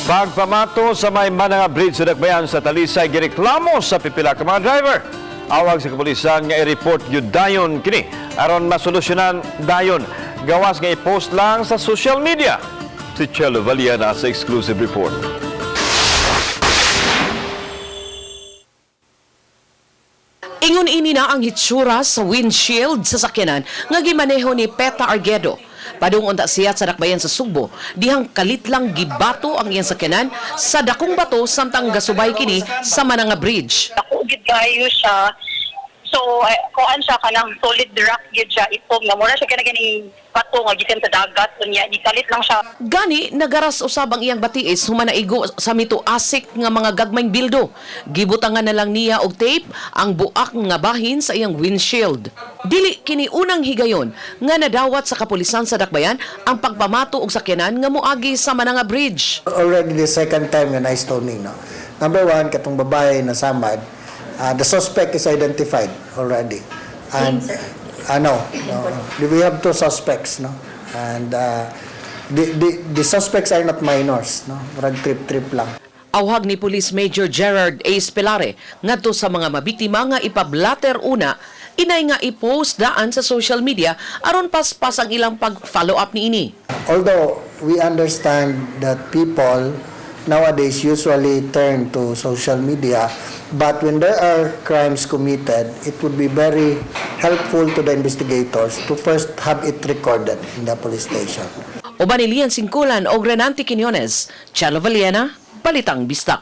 Pagpamato sa may mga bridge sa Dakbayan sa Talisay gireklamo sa pipila ka mga driver. Awag sa kapulisan nga i-report yun dayon kini aron masolusyonan dayon. Gawas nga i-post lang sa social media. Si Chelo Valiana sa exclusive report. Ingon ini na ang hitsura sa windshield sa sakyanan nga gimaneho ni Peta Arguedo. Padung unta siya sa Dakbayan sa Sugbo, dihang kalit lang gibato ang iyang sakyanan sa dakong bato samtang gasubay kini sa Mananga Bridge. Ako gid kayo siya. So, kuan siya kanang solid rock gid siya itong nga mura siya kanang bato nga gikan sa dagat unya gikalit lang siya. Gani nagaras usab ang iyang batiis humanaigo sa mituasik nga mga gagmayng bildo. Gibutangan na lang niya og tape ang buak nga bahin sa iyang windshield. Dili kini unang higayon nga nadawat sa kapulisan sa Dakbayan ang pagpamato og sakyanan nga moagi sa Mananga Bridge. Already the second time nga na-stoning, no? Number one, katong babae na samad, the suspect is identified already. And we have two suspects, no? And the suspects are not minors, no? Murag trip lang. Awhag ni Police Major Gerard A. Spelare ngadto sa mga mabiktima nga ipablatter una, inay nga i-post daan sa social media aron paspas ang ilang pag-follow up niini. Although we understand that people nowadays usually turn to social media, but when there are crimes committed, it would be very helpful to the investigators to first have it recorded in the police station. Uban ni Lian Singkulan o Renante Quinones, Chelo Valiana, Balitang Bistak.